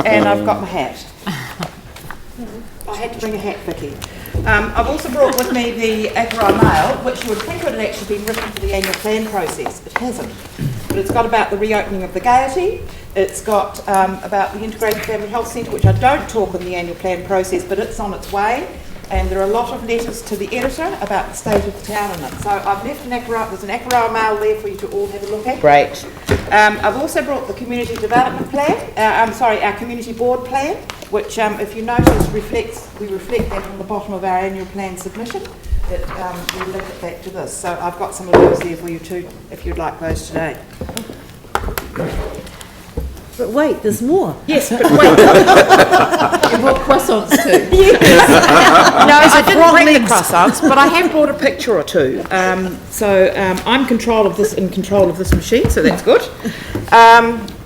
and I've got my hat. I had to bring a hat, Vicky. I've also brought with me the Akaroa Mail, which you would think would have actually been written for the annual plan process. It hasn't. But it's got about the reopening of the Gaiety. It's got about the Integrated Family Health Centre, which I don't talk in the annual plan process, but it's on its way. And there are a lot of letters to the editor about the state of the town in it. So I've left there's an Akaroa Mail there for you to all have a look at. Great. I've also brought the community development plan, our community board plan, which if you notice we reflect that on the bottom of our annual plan submission. We link it back to this. So I've got some of those there for you too, if you'd like those today. But wait, there's more. Yes, but wait. You brought croissants too. Yes. No, I didn't bring the croissants, but I have brought a picture or two. I'm in control of this machine, so that's good.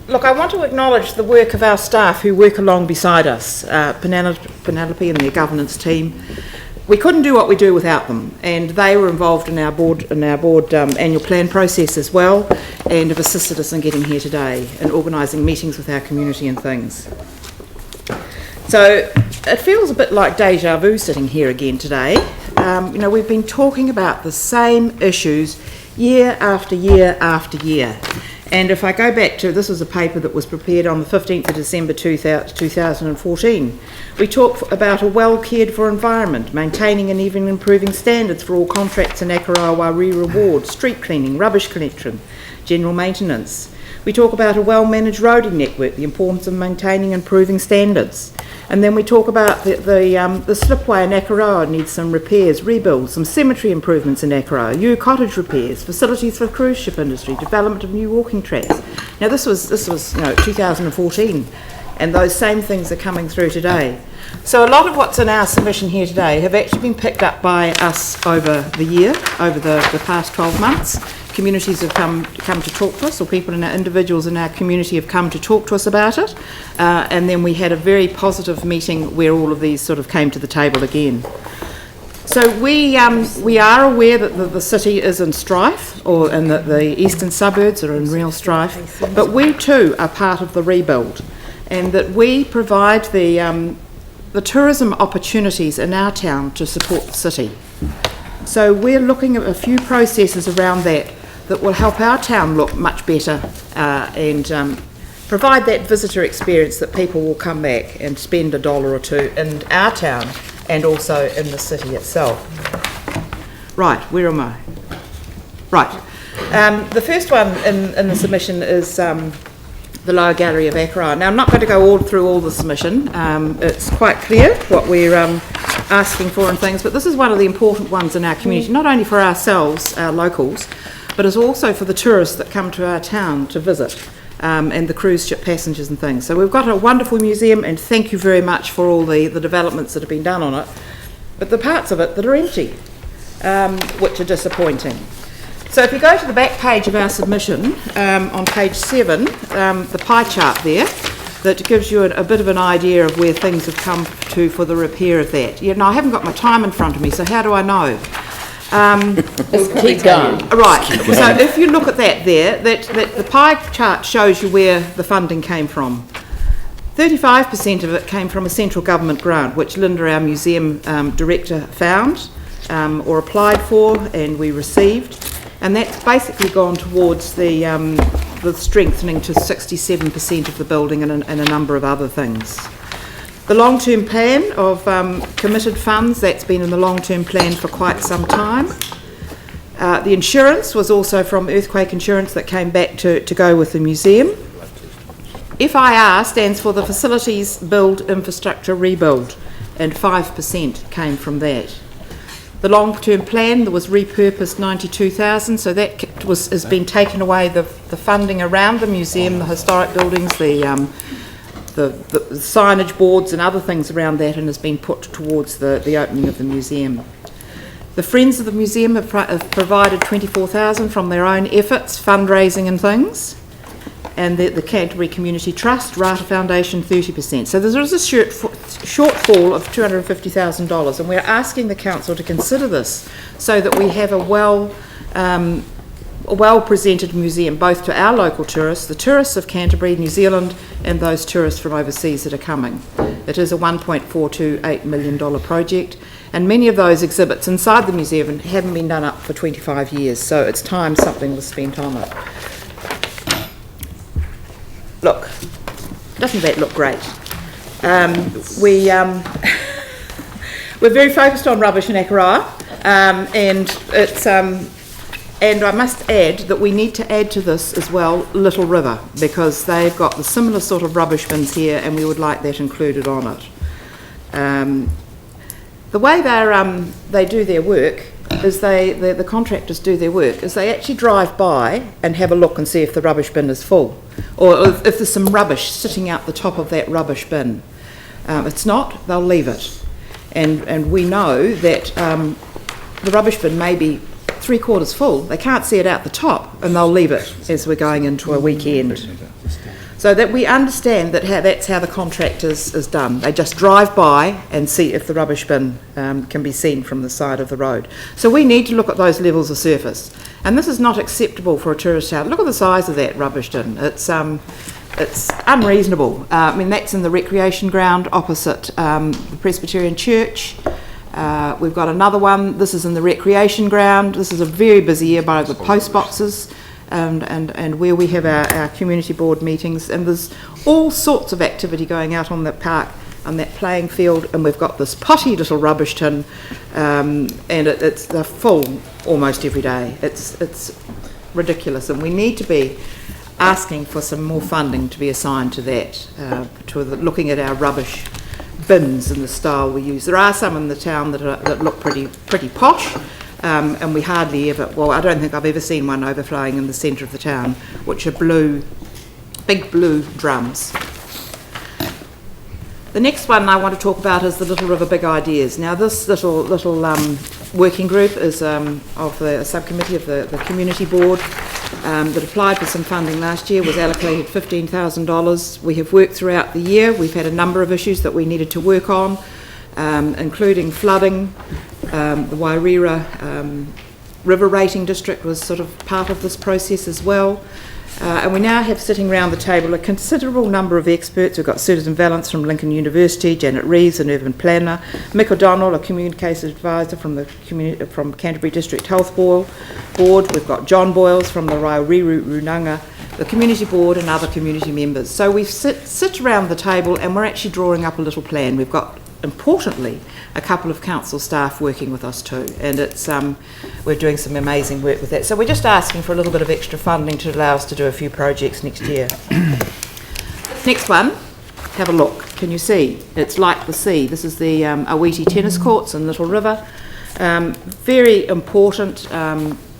Look, I want to acknowledge the work of our staff who work along beside us, Penelope and their governance team. We couldn't do what we do without them, and they were involved in our board annual plan process as well, and have assisted us in getting here today and organising meetings with our community and things. So it feels a bit like deja vu sitting here again today. We've been talking about the same issues year after year after year. And if I go back to, this was a paper that was prepared on the 15th of December 2014, we talk about a well-cared-for environment, maintaining and even improving standards for all contracts in Akaroa, re-reward, street cleaning, rubbish collection, general maintenance. We talk about a well-managed roading network, the importance of maintaining and improving standards. And then we talk about the slipway in Akaroa needs some repairs, rebuilds, some cemetery improvements in Akaroa, new cottage repairs, facilities for the cruise ship industry, development of new walking tracks. Now this was 2014, and those same things are coming through today. So a lot of what's in our submission here today have actually been picked up by us over the past 12 months. Communities have come to talk to us, or individuals in our community have come to talk to us about it, and then we had a very positive meeting where all of these sort of came to the table again. So we are aware that the city is in strife, and that the eastern suburbs are in real strife, but we too are part of the rebuild, and that we provide the tourism opportunities in our town to support the city. So we're looking at a few processes around that will help our town look much better and provide that visitor experience that people will come back and spend $1 or $2 in our town and also in the city itself. Right, where am I? Right. The first one in the submission is the lower gallery of Akaroa. Now I'm not going to go through all the submission. It's quite clear what we're asking for and things, but this is one of the important ones in our community, not only for ourselves, our locals, but it's also for the tourists that come to our town to visit, and the cruise ship passengers and things. So we've got a wonderful museum, and thank you very much for all the developments that have been done on it, but the parts of it that are empty, which are disappointing. So if you go to the back page of our submission, on page 7, the pie chart there, that gives you a bit of an idea of where things have come to for the repair of that. I haven't got my time in front of me, so how do I know? Keep going. Right, so if you look at that there, that the pie chart shows you where the funding came from. 35% of it came from a central government grant, which Linda, our museum director, found or applied for, and we received, and that's basically gone towards the strengthening to 67% of the building and a number of other things. The long-term plan of committed funds, that's been in the long-term plan for quite some time. The insurance was also from earthquake insurance that came back to go with the museum. FIR stands for the Facilities Build Infrastructure Rebuild, and 5% came from that. The long-term plan, there was repurposed 92,000, so that has been taken away, the funding around the museum, the historic buildings, the signage boards and other things around that, and has been put towards the opening of the museum. The Friends of the Museum have provided 24,000 from their own efforts, fundraising and things, and the Canterbury Community Trust, Rata Foundation 30%. So there is a shortfall of $250,000, and we're asking the council to consider this so that we have a a well-presented museum, both to our local tourists, the tourists of Canterbury, New Zealand, and those tourists from overseas that are coming. It is a $1.428 million project, and many of those exhibits inside the museum haven't been done up for 25 years, so it's time something was spent on it. Look, doesn't that look great? We're very focused on rubbish in Akaroa, and it's and I must add that we need to add to this as well Little River, because they've got the similar sort of rubbish bins here, and we would like that included on it. The way they do their work is the contractors do their work is they actually drive by and have a look and see if the rubbish bin is full, or if there's some rubbish sitting out the top of that rubbish bin. If it's not, they'll leave it. And we know that the rubbish bin may be 3/4 full. They can't see it out the top, and they'll leave it as we're going into a weekend. So that we understand that that's how the contract is done. They just drive by and see if the rubbish bin can be seen from the side of the road. So we need to look at those levels of surface. And this is not acceptable for a tourist town. Look at the size of that rubbish bin. It's unreasonable. I mean, that's in the recreation ground opposite the Presbyterian Church. We've got another one. This is in the recreation ground. This is a very busy area by the post boxes and where we have our community board meetings. And there's all sorts of activity going out on that park, on that playing field. And we've got this potty little rubbish tin, and they're full almost every day. It's ridiculous, and we need to be asking for some more funding to be assigned to that, looking at our rubbish bins and the style we use. There are some in the town that look pretty posh, and we hardly ever, well, I don't think I've ever seen one overflowing in the centre of the town, which are big blue drums. The next one I want to talk about is the Little River Big Ideas. Now this little working group is of the subcommittee of the community board that applied for some funding last year, was allocated $15,000. We have worked throughout the year. We've had a number of issues that we needed to work on, including flooding. The Wairewa River Rating District was sort of part of this process as well. And we now have sitting around the table a considerable number of experts. We've got Susan Valance from Lincoln University, Janet Reeves, an urban planner, Mick O'Donnell, a communications advisor from Canterbury District Health Board. We've got John Boyles from the Rairewa Runanga, the community board, and other community members. So we sit around the table, and we're actually drawing up a little plan. We've got, importantly, a couple of council staff working with us too, and it's we're doing some amazing work with that. So we're just asking for a little bit of extra funding to allow us to do a few projects next year. Next one, have a look. Can you see? It's like the sea. This is the Awiti tennis courts in Little River. Very important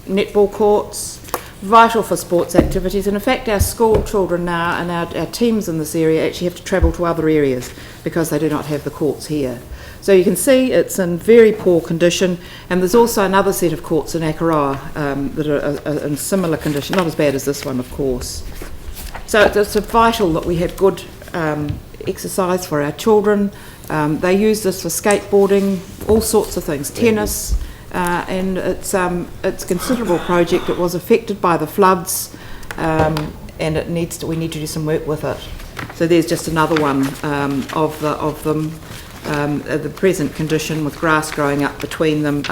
netball courts, vital for sports activities, and in fact our school children now and our teams in this area actually have to travel to other areas because they do not have the courts here. So you can see it's in very poor condition, and there's also another set of courts in Akaroa that are in similar condition, not as bad as this one of course. So it's vital that we have good exercise for our children. They use this for skateboarding, all sorts of things, tennis, and it's a considerable project. It was affected by the floods, and we need to do some work with it. So there's just another one of them. The present condition with grass growing up between the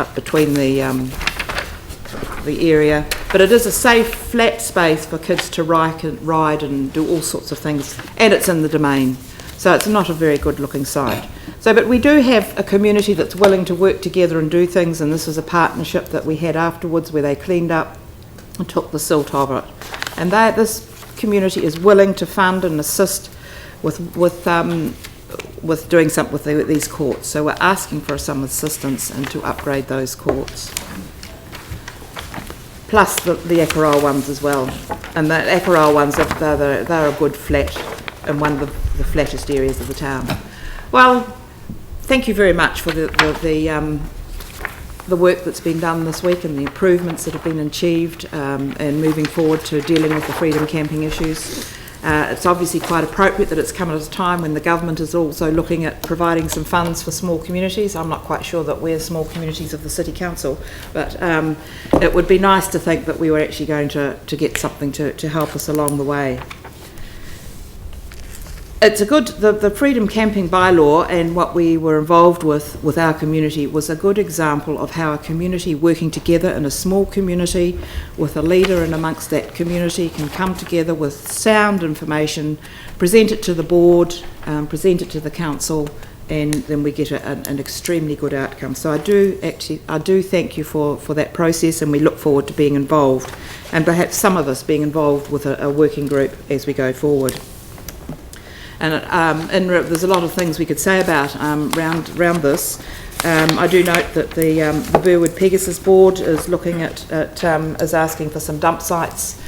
area, but it is a safe flat space for kids to ride and do all sorts of things, and it's in the domain, so it's not a very good looking site. So but we do have a community that's willing to work together and do things, and this is a partnership that we had afterwards where they cleaned up and took the silt of it, and this community is willing to fund and assist with doing something with these courts. So we're asking for some assistance and to upgrade those courts. Plus the Akaroa ones as well. And the Akaroa ones, they're a good flat in one of the flattest areas of the town. Well, thank you very much for the work that's been done this week and the improvements that have been achieved, and moving forward to dealing with the freedom camping issues. It's obviously quite appropriate that it's come at a time when the government is also looking at providing some funds for small communities. I'm not quite sure that we're small communities of the City Council, but it would be nice to think that we were actually going to get something to help us along the way. It's a good, the freedom camping bylaw and what we were involved with our community was a good example of how a community working together in a small community with a leader in amongst that community can come together with sound information, present it to the board, present it to the council, and then we get an extremely good outcome. So I do thank you for that process, and we look forward to being involved, and perhaps some of us being involved with a working group as we go forward. And there's a lot of things we could say about round this. I do note that the Burwood Pegasus board is looking at is asking for some dump sites.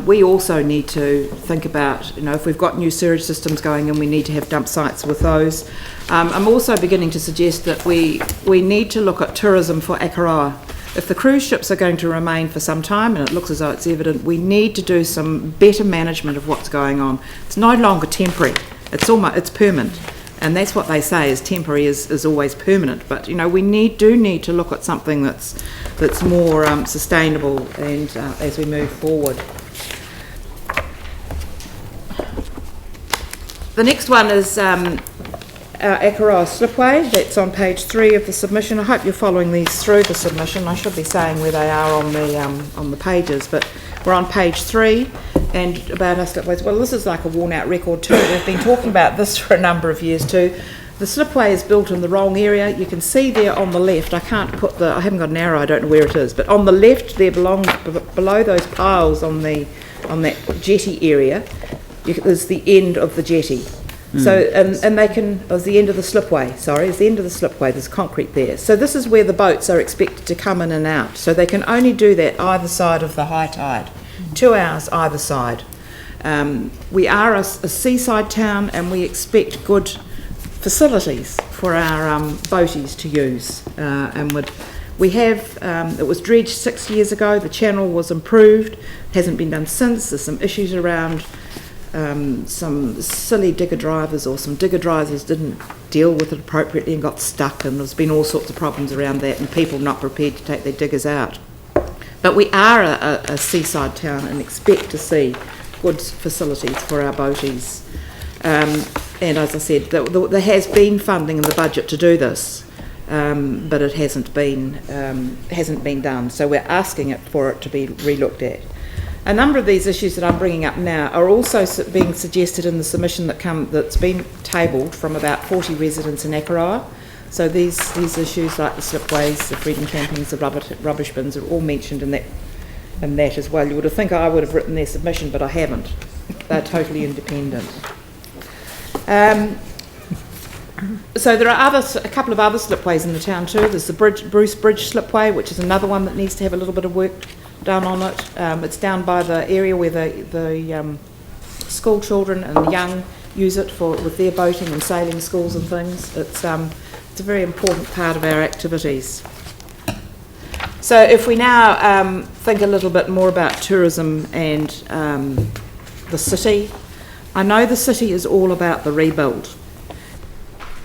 We also need to think about, if we've got new sewage systems going in, we need to have dump sites with those. I'm also beginning to suggest that we need to look at tourism for Akaroa. If the cruise ships are going to remain for some time, and it looks as though it's evident, we need to do some better management of what's going on. It's no longer temporary, it's permanent, and that's what they say, is temporary is always permanent. But we do need to look at something that's more sustainable, and as we move forward. The next one is our Akaroa slipway. That's on page 3 of the submission. I hope you're following these through the submission. I should be saying where they are on the pages, but we're on page 3, and about our slipways. Well, this is like a worn-out record too. We've been talking about this for a number of years too. The slipway is built in the wrong area. You can see there on the left. I haven't got an arrow. I don't know where it is, but on the left there, below those piles on that jetty area, is the end of the jetty. So, and they can, it's the end of the slipway, it's the end of the slipway, there's concrete there. So this is where the boats are expected to come in and out. So they can only do that either side of the high tide, 2 hours either side. We are a seaside town, and we expect good facilities for our boaties to use. It was dredged 6 years ago, the channel was improved, hasn't been done since. There's some issues around some silly digger drivers, or some digger drivers didn't deal with it appropriately and got stuck, and there's been all sorts of problems around that, and people not prepared to take their diggers out. But we are a seaside town and expect to see good facilities for our boaties. And as I said, there has been funding in the budget to do this, but it hasn't been done. So we're asking for it to be relooked at. A number of these issues that I'm bringing up now are also being suggested in the submission that's been tabled from about 40 residents in Akaroa. So these issues, like the slipways, the freedom campings, the rubbish bins, are all mentioned in that as well. You would have think I would have written their submission, but I haven't. They're totally independent. So there are a couple of other slipways in the town too. There's the Bruce Bridge slipway, which is another one that needs to have a little bit of work done on it. It's down by the area where the school children and the young use it with their boating and sailing schools and things. It's a very important part of our activities. So if we now think a little bit more about tourism and the city, I know the city is all about the rebuild,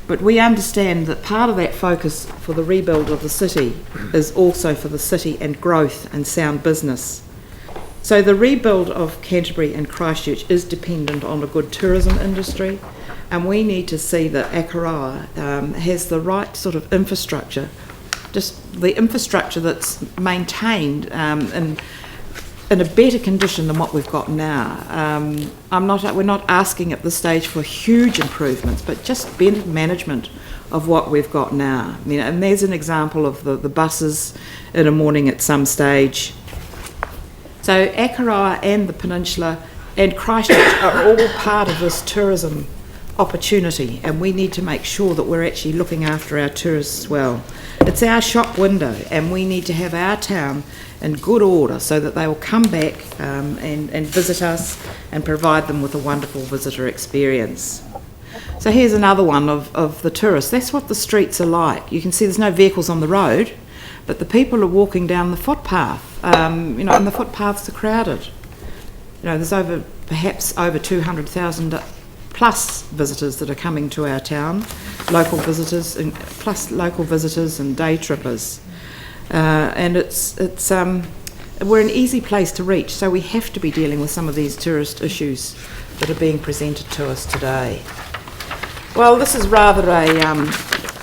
but we understand that part of that focus for the rebuild of the city is also for the city and growth and sound business. So the rebuild of Canterbury and Christchurch is dependent on a good tourism industry, and we need to see that Akaroa has the right sort of infrastructure, just the infrastructure that's maintained in a better condition than what we've got now. We're not asking at this stage for huge improvements, but just better management of what we've got now. And there's an example of the buses in a morning at some stage. So Akaroa and the Peninsula and Christchurch are all part of this tourism opportunity, and we need to make sure that we're actually looking after our tourists well. It's our shop window, and we need to have our town in good order so that they will come back and visit us and provide them with a wonderful visitor experience. So here's another one of the tourists. That's what the streets are like. You can see there's no vehicles on the road, but the people are walking down the footpath, and the footpaths are crowded. There's over perhaps over 200,000 plus visitors that are coming to our town, local visitors, and plus local visitors and day trippers. And we're an easy place to reach, so we have to be dealing with some of these tourist issues that are being presented to us today. Well, this is rather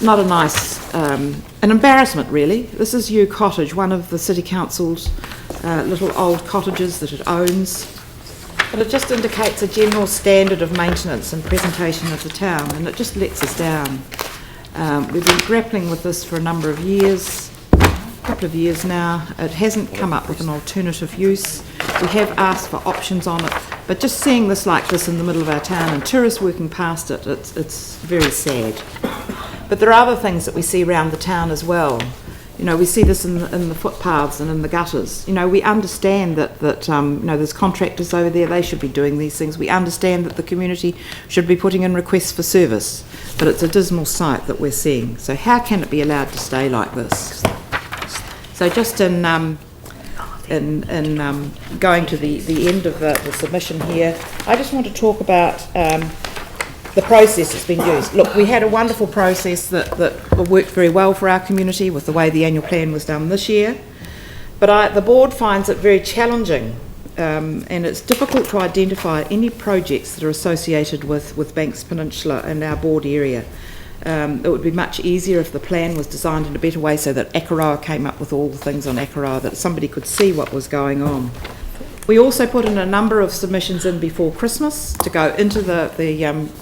not a nice, an embarrassment really. This is Yew Cottage, one of the City Council's little old cottages that it owns. But it just indicates a general standard of maintenance and presentation of the town, and it just lets us down. We've been grappling with this for a number of years, a couple of years now. It hasn't come up with an alternative use. We have asked for options on it, but just seeing this like this in the middle of our town and tourists working past it, it's very sad. But there are other things that we see around the town as well. You know, we see this in the footpaths and in the gutters. You know, we understand that you know, there's contractors over there, they should be doing these things. We understand that the community should be putting in requests for service, but it's a dismal sight that we're seeing. So how can it be allowed to stay like this? So just in going to the end of the submission here, I just want to talk about the process that's been used. Look, we had a wonderful process that worked very well for our community with the way the annual plan was done this year, but the board finds it very challenging and it's difficult to identify any projects that are associated with Banks Peninsula and our board area. It would be much easier if the plan was designed in a better way so that Akaroa came up with all the things on Akaroa, that somebody could see what was going on. We also put in a number of submissions in before Christmas to go into the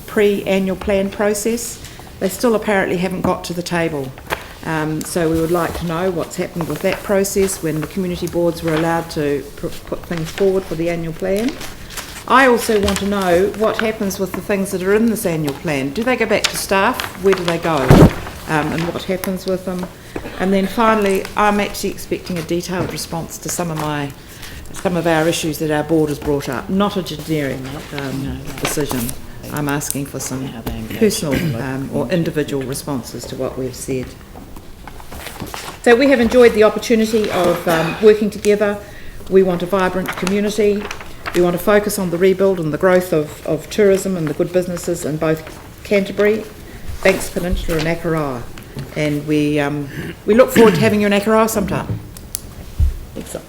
pre-annual plan process. They still apparently haven't got to the table. So we would like to know what's happened with that process when the community boards were allowed to put things forward for the annual plan. I also want to know what happens with the things that are in this annual plan. Do they go back to staff? Where do they go? And what happens with them? And then finally, I'm actually expecting a detailed response to some of our issues that our board has brought up, not a generic decision. I'm asking for some personal or individual responses to what we've said. So we have enjoyed the opportunity of working together. We want a vibrant community. We want to focus on the rebuild and the growth of tourism and the good businesses in both Canterbury, Banks Peninsula and Akaroa. And we look forward to having you in Akaroa sometime. Excellent.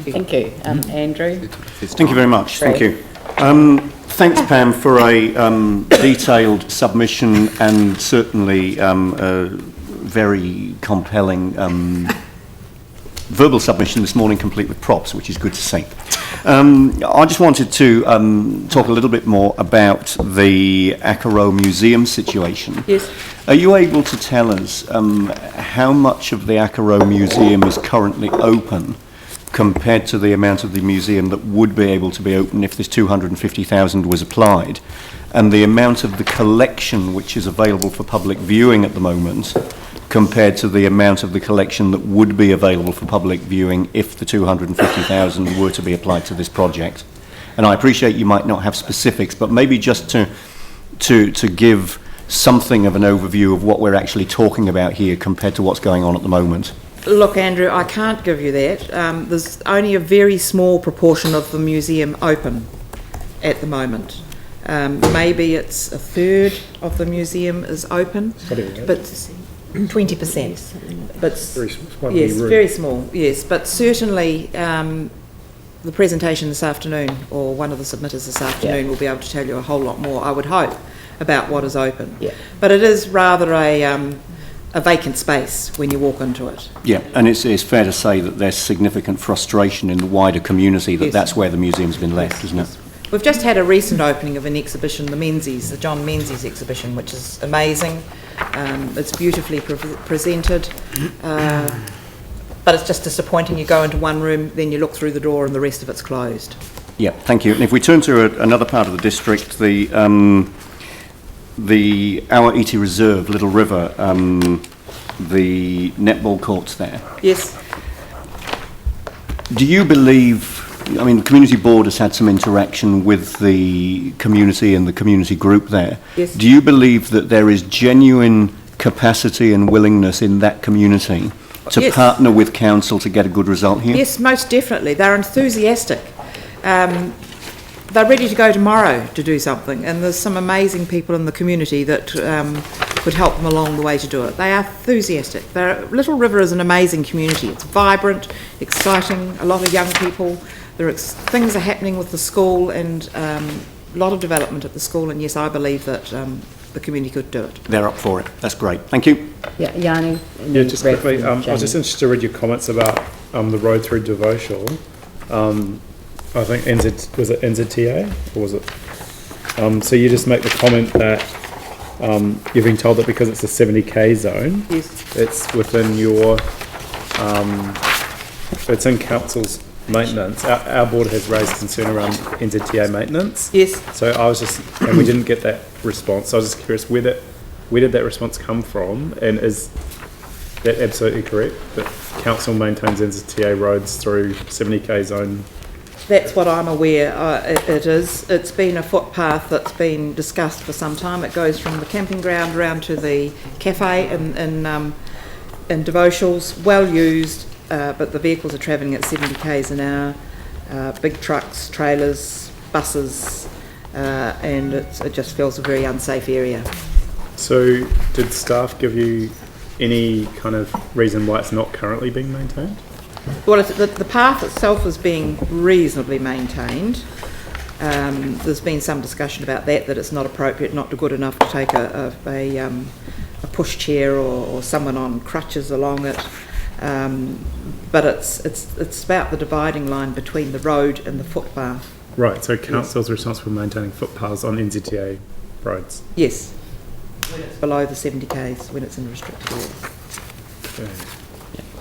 Thank you. Andrew? Thank you very much. Thank you. Thanks, Pam, for a detailed submission and certainly a very compelling verbal submission this morning, complete with props, which is good to see. I just wanted to talk a little bit more about the Akaroa Museum situation. Yes. Are you able to tell us how much of the Akaroa Museum is currently open compared to the amount of the museum that would be able to be open if this 250,000 was applied, and the amount of the collection which is available for public viewing at the moment compared to the amount of the collection that would be available for public viewing if the 250,000 were to be applied to this project? And I appreciate you might not have specifics, but maybe just to give something of an overview of what we're actually talking about here compared to what's going on at the moment. Look, Andrew, I can't give you that. There's only a very small proportion of the museum open at the moment. Maybe it's a third of the museum is open, but 20%. But yes, very small. Yes, but certainly the presentation this afternoon, or one of the submitters this afternoon, will be able to tell you a whole lot more, I would hope, about what is open. Yeah. But it is rather a vacant space when you walk into it. Yeah, and it's fair to say that there's significant frustration in the wider community that that's where the museum's been left, isn't it? We've just had a recent opening of an exhibition, the Menzies, the John Menzies exhibition, which is amazing. It's beautifully presented, but it's just disappointing. You go into one room, then you look through the door and the rest of it's closed. Yeah, thank you. And if we turn to another part of the district, the Our Iti Reserve, Little River, the netball courts there. Yes. Do you believe, I mean, the community board has had some interaction with the community and the community group there. Yes. Do you believe that there is genuine capacity and willingness in that community to partner with council to get a good result here? Yes, most definitely. They're enthusiastic. they're ready to go tomorrow to do something, and there's some amazing people in the community that could help them along the way to do it. They are enthusiastic. Little River is an amazing community. It's vibrant, exciting, a lot of young people. Things are happening with the school, and a lot of development at the school, and yes, I believe that the community could do it. They're up for it. That's great. Thank you. Yeah, Yanni. Yeah, just quickly, I was just interested to read your comments about the road through Devotional. I think was it NZTA, or was it? So you just make the comment that you've been told that because it's a 70k zone, Yes. it's within your, it's in council's maintenance. Our board has raised concern around NZTA maintenance. Yes. So I was just, and we didn't get that response. So I was just curious where did that response come from, and is that absolutely correct that council maintains NZTA roads through 70k zone? That's what I'm aware it is. It's been a footpath that's been discussed for some time. It goes from the camping ground around to the cafe in Devotionals, well used, but the vehicles are travelling at 70 k's an hour, big trucks, trailers, buses, and it just feels a very unsafe area. So did staff give you any kind of reason why it's not currently being maintained? Well, the path itself is being reasonably maintained. There's been some discussion about that it's not appropriate, not good enough to take a pushchair or someone on crutches along it. But it's about the dividing line between the road and the footpath. Right, so council's responsible for maintaining footpaths on NZTA roads? Yes, when it's below the 70 k's, when it's in restricted area. Okay.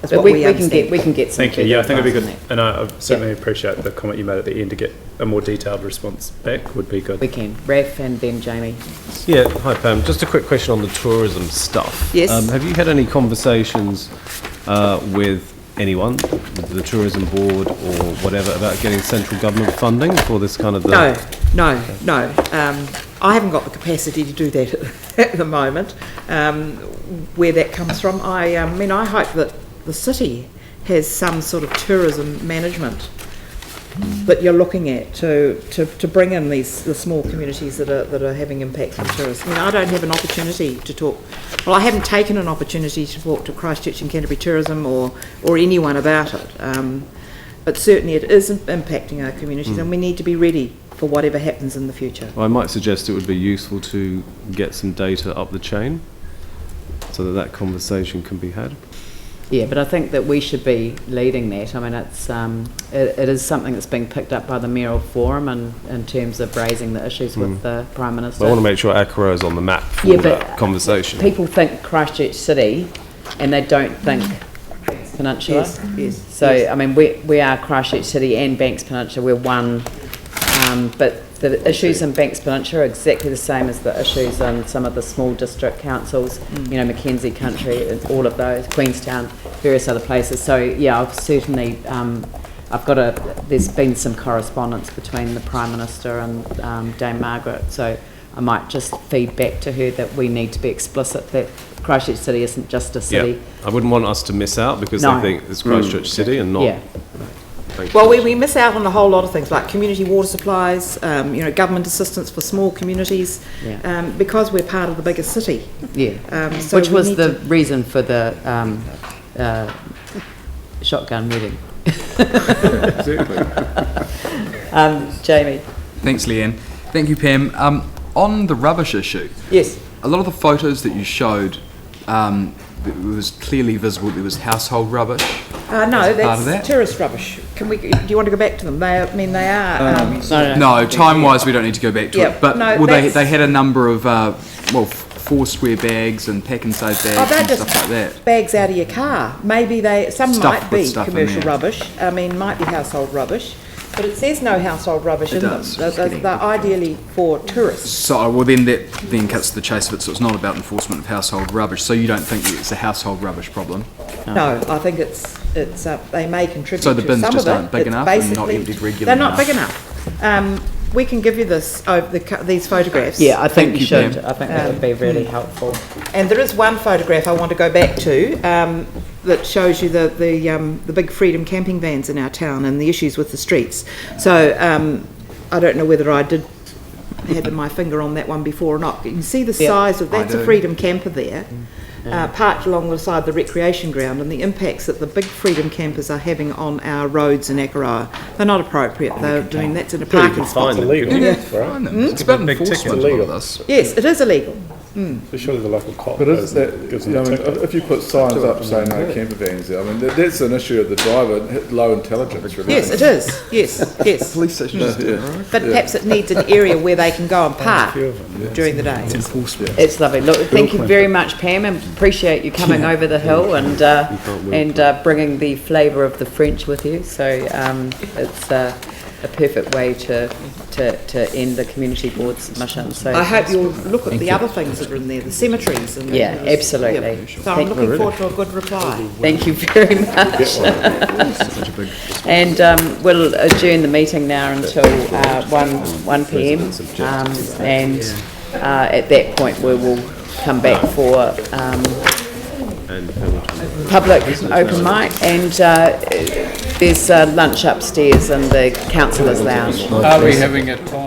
That's But what we understand. can get some. Thank you. Yeah, I think it'd be good, feedback and I certainly appreciate the comment you made at the end to get a more detailed response back would be good. We can. Raf and then Jamie. Yeah, hi Pam. Just a quick question on the tourism stuff. Yes. Have you had any conversations with anyone, with the tourism board or whatever, about getting central government funding for this kind of? No. I haven't got the capacity to do that at the moment. Where that comes from, I mean, I hope that the city has some sort of tourism management that you're looking at to bring in the small communities that are having impact on tourists. I mean, I don't have an opportunity to talk. Well, I haven't taken an opportunity to talk to Christchurch and Canterbury Tourism or anyone about it. But certainly it is impacting our communities, and we need to be ready for whatever happens in the future. Well, I might suggest it would be useful to get some data up the chain so that conversation can be had. Yeah, but I think that we should be leading that. I mean, it is something that's being picked up by the mayoral forum in terms of raising the issues with the Prime Minister. But I want to make sure Akaroa is on the map for Yeah, but that conversation. People think Christchurch City and they don't think Peninsula. Yes. So, I mean, we are Christchurch City and Banks Peninsula. We're one, but the issues in Banks Peninsula are exactly the same as the issues in some of the small district councils, you know, Mackenzie Country, all of those, Queenstown, various other places. So, yeah, I've certainly, there's been some correspondence between the Prime Minister and Dame Margaret, so I might just feed back to her that we need to be explicit that Christchurch City isn't just a city. Yeah, I wouldn't want us to miss out because No. they think it's Christchurch City and not. Yeah. Well, we miss out on a whole lot of things like community water supplies, government assistance for small communities, because we're part of the biggest city. Yeah, So which we was need the reason for the shotgun wedding. Jamie. Thanks, Leanne. Thank you, Pam. On the rubbish issue, Yes. a lot of the photos that you showed, it was clearly visible there was household rubbish. No, part of that's that? tourist rubbish. Do you want to go back to them? They are. No, time-wise we don't need to go back to Yeah, it. But no, they had a number of, 4 square bags and pack and save bags they're and just stuff like that. bags out of your car. Maybe some Stuff might with be stuff in commercial there. rubbish. I mean, might be household rubbish, but it says no household rubbish It in does. them. They're ideally for tourists. So, well, then that cuts the chase of it, so it's not about enforcement of household rubbish. So you don't think that it's a household rubbish problem? No, I think it's they may contribute. So the to bins some just of it. aren't big It's enough and not basically- emptied regularly They're not enough. big enough. We can give you this these photographs. Yeah, I think you you, should. Pam. I think that would be really helpful. And there is one photograph I want to go back to that shows you the big Freedom camping vans in our town and the issues with the streets. So I don't know whether I did have my finger on that one before or not. You can see the size of, that's I a do. Freedom camper there, parked along the side of the recreation ground, and the impacts that the big Freedom campers are having on our roads in Akaroa, they're not appropriate. They're doing, that's in a parking spot. It's illegal, right? It's about enforcement of all this. Yes, it is illegal. So surely the local cop But is that, gives you them know, a I mean, ticket. if you put signs up saying no camper vans there, I mean, that's an issue of the driver, low intelligence, really. Yes, it is. Yes. Police station just down the road. But perhaps it needs an area where they can go and park during the day. Enforcement. It's lovely. Look, thank you very much, Pam, and appreciate you coming over the hill and bringing the flavour of the French with you. So it's a perfect way to end the community board's mission. So I hope you'll look at the other things that are in there, the cemeteries. And Yeah, absolutely. So I'm looking forward to a good reply. Thank you very much. And we'll adjourn the meeting now until 1 p.m. And at that point we will come back for public open mic, and there's lunch upstairs in the councillors' lounge. Are we having a time